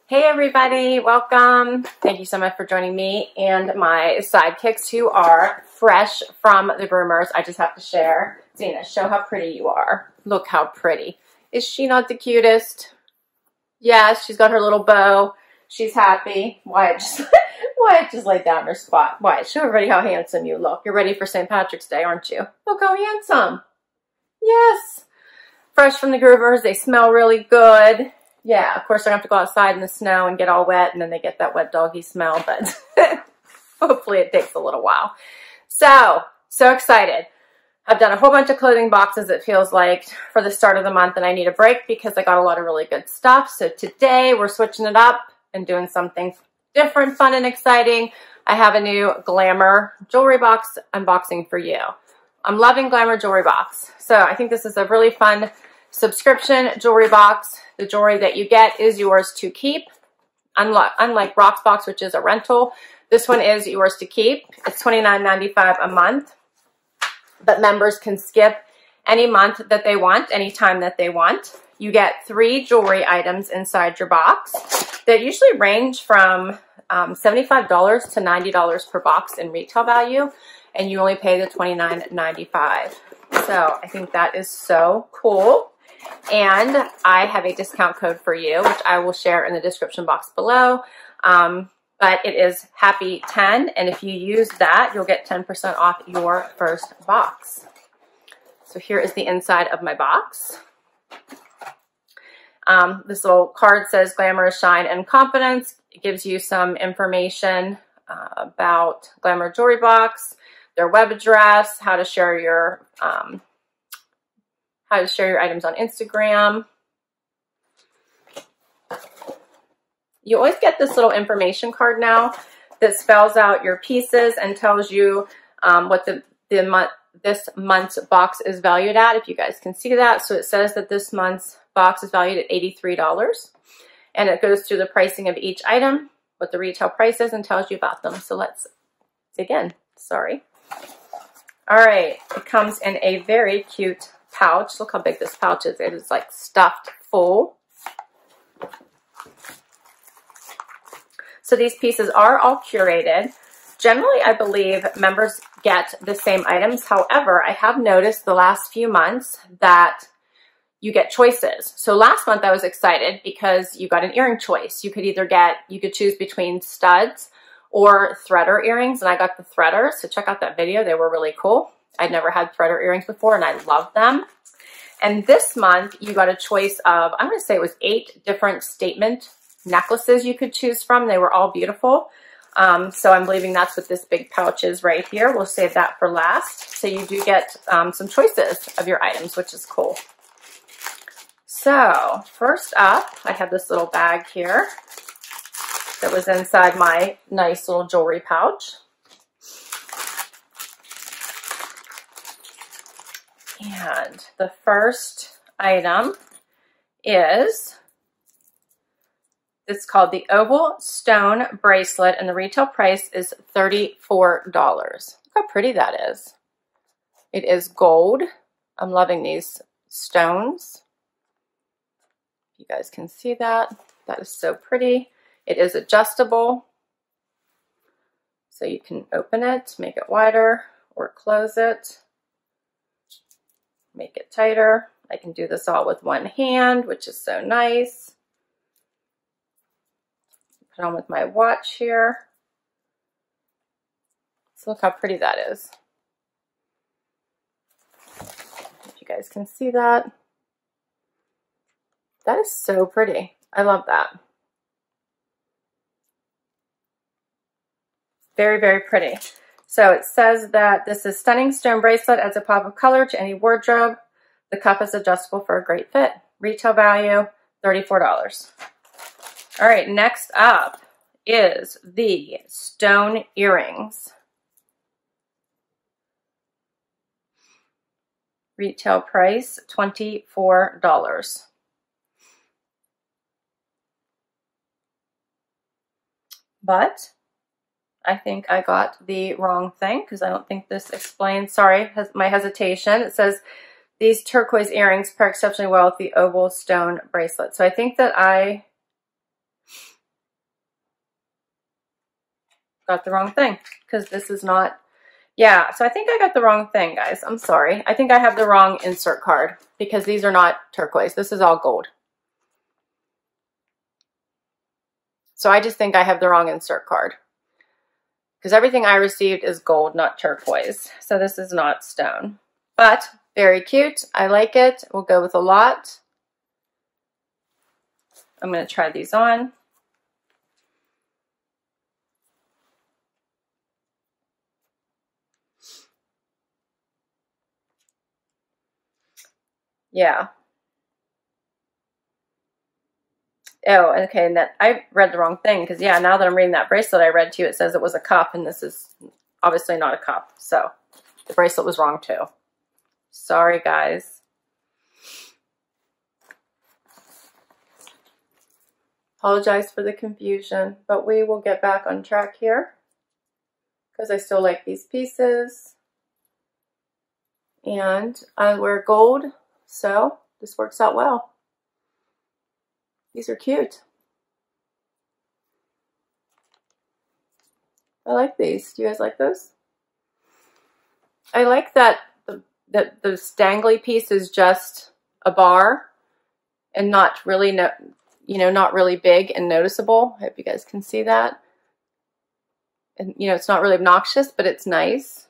Hey everybody, welcome. Thank you so much for joining me and my sidekicks who are fresh from the groomers. I just have to share. Zena, show how pretty you are. Look how pretty. Is she not the cutest? Yes, she's got her little bow. She's happy. Wyatt just laid down in her spot. Wyatt, show everybody how handsome you look. You're ready for St. Patrick's Day, aren't you? Look how handsome. Yes. Fresh from the groomers. They smell really good. Yeah, of course, I have to go outside in the snow and get all wet, and then they get that wet doggy smell, but hopefully it takes a little while. So excited. I've done a whole bunch of clothing boxes, it feels like, for the start of the month, and I need a break because I got a lot of really good stuff. So today, we're switching it up and doing something different, fun, and exciting. I have a new Glamour Jewelry Box unboxing for you. I'm loving Glamour Jewelry Box. So I think this is a really fun subscription jewelry box. The jewelry that you get is yours to keep. Unlike Roxbox, which is a rental, this one is yours to keep. It's $29.95 a month, but members can skip any month that they want, any time that they want. You get 3 jewelry items inside your box that usually range from $75 to $90 per box in retail value, and you only pay the $29.95. So I think that is so cool. And I have a discount code for you, which I will share in the description box below. But it is Happy10, and if you use that, you'll get 10% off your first box. So here is the inside of my box. This little card says Glamour, Shine, and Confidence. It gives you some information about Glamour Jewelry Box, their web address, how to share your items on Instagram. You always get this little information card now that spells out your pieces and tells you what this month's box is valued at, if you guys can see that. So it says that this month's box is valued at $83. And it goes through the pricing of each item, what the retail price is, and tells you about them. So let's dig in. Sorry. All right. It comes in a very cute pouch. Look how big this pouch is. It is like stuffed full. So these pieces are all curated. Generally, I believe members get the same items. However, I have noticed the last few months that you get choices. So last month I was excited because you got an earring choice. You could choose between studs or threader earrings, and I got the threader. So check out that video. They were really cool. I'd never had threader earrings before, and I love them. And this month, you got a choice of, I'm going to say it was 8 different statement necklaces you could choose from. They were all beautiful. So I'm believing that's what this big pouch is right here. We'll save that for last. So you do get some choices of your items, which is cool. So first up, I have this little bag here that was inside my nice little jewelry pouch. And the first item is, it's called the Oval Stone Bracelet, and the retail price is $34. Look how pretty that is. It is gold. I'm loving these stones. You guys can see that. That is so pretty. It is adjustable. So you can open it, make it wider, or close it. Make it tighter. I can do this all with one hand, which is so nice. Put on with my watch here. So look how pretty that is. If you guys can see that. That is so pretty. I love that. Very, very pretty. So it says that this is stunning stone bracelet, adds a pop of color to any wardrobe. The cuff is adjustable for a great fit. Retail value, $34. All right, next up is the stone earrings. Retail price, $24. But I think I got the wrong thing because I don't think this explains, sorry, my hesitation. It says these turquoise earrings pair exceptionally well with the oval stone bracelet. So I think that I got the wrong thing because this is not, yeah, so I think I got the wrong thing, guys. I'm sorry. I think I have the wrong insert card because these are not turquoise. This is all gold. So I just think I have the wrong insert card because everything I received is gold, not turquoise. So this is not stone, but very cute. I like it. We'll go with a lot. I'm going to try these on. Yeah. Oh, okay, and that I read the wrong thing because, yeah, now that I'm reading that bracelet I read to you, it says it was a cup, and this is obviously not a cup. So the bracelet was wrong too. Sorry, guys. Apologize for the confusion, but we will get back on track here because I still like these pieces. And I wear gold, so this works out well. These are cute. I like these. Do you guys like those? I like that the dangly piece is just a bar and not really, not really big and noticeable. I hope you guys can see that. And, it's not really obnoxious, but it's nice.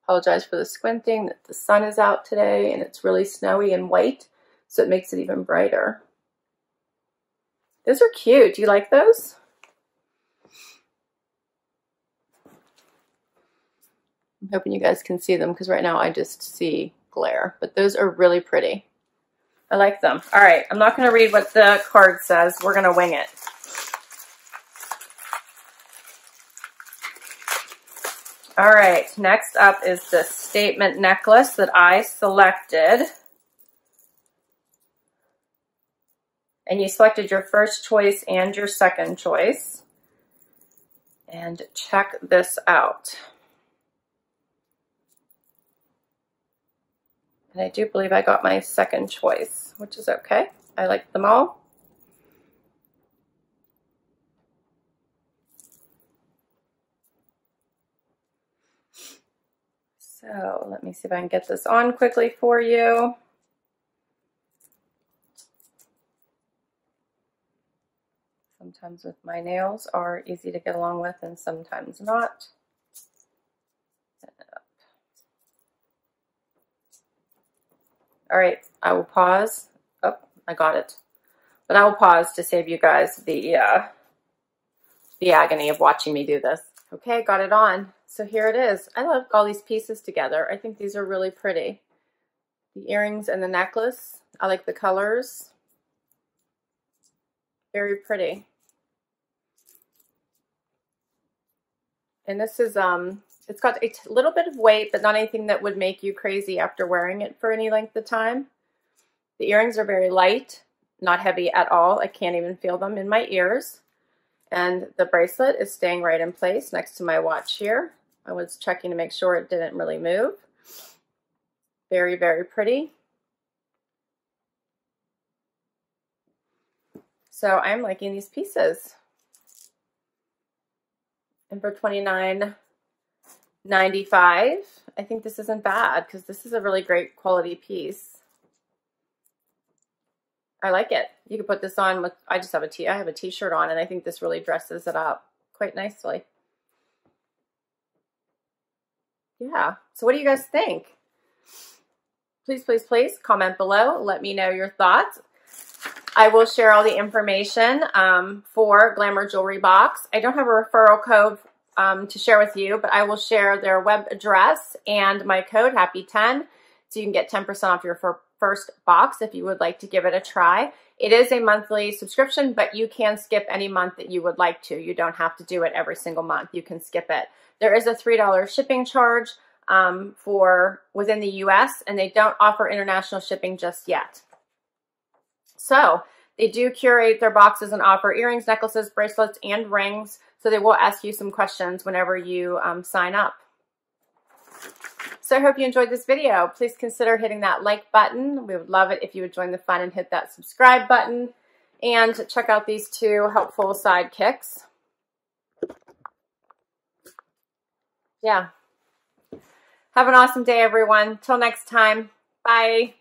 Apologize for the squinting. The sun is out today and it's really snowy and white, so it makes it even brighter. Those are cute. Do you like those? I'm hoping you guys can see them because right now I just see glare, but those are really pretty. I like them. All right, I'm not going to read what the card says. We're going to wing it. All right, next up is the statement necklace that I selected. And you selected your first choice and your second choice. And check this out. And I do believe I got my second choice, which is okay. I like them all. So let me see if I can get this on quickly for you. Sometimes with my nails are easy to get along with and sometimes not. All right, I will pause. Oh, I got it. But I will pause to save you guys the agony of watching me do this. Okay, got it on. So here it is. I love all these pieces together. I think these are really pretty. The earrings and the necklace. I like the colors. Very pretty. And this is, it's got a little bit of weight, but not anything that would make you crazy after wearing it for any length of time. The earrings are very light, not heavy at all. I can't even feel them in my ears. And the bracelet is staying right in place next to my watch here. I was checking to make sure it didn't really move. Very, very pretty. So I'm liking these pieces. And for $29.95, I think this isn't bad because this is a really great quality piece. I like it. You could put this on with, I have a t-shirt on, and I think this really dresses it up quite nicely. Yeah. So what do you guys think? Please, please, please comment below. Let me know your thoughts. I will share all the information for Glamour Jewelry Box. I don't have a referral code to share with you, but I will share their web address and my code, HAPPY10, so you can get 10% off your first box if you would like to give it a try. It is a monthly subscription, but you can skip any month that you would like to. You don't have to do it every single month. You can skip it. There is a $3 shipping charge for within the US, and they don't offer international shipping just yet. So they do curate their boxes and offer earrings, necklaces, bracelets, and rings. So they will ask you some questions whenever you sign up. So I hope you enjoyed this video. Please consider hitting that like button. We would love it if you would join the fun and hit that subscribe button. And check out these two helpful sidekicks. yeah. Have an awesome day, everyone. Till next time. Bye.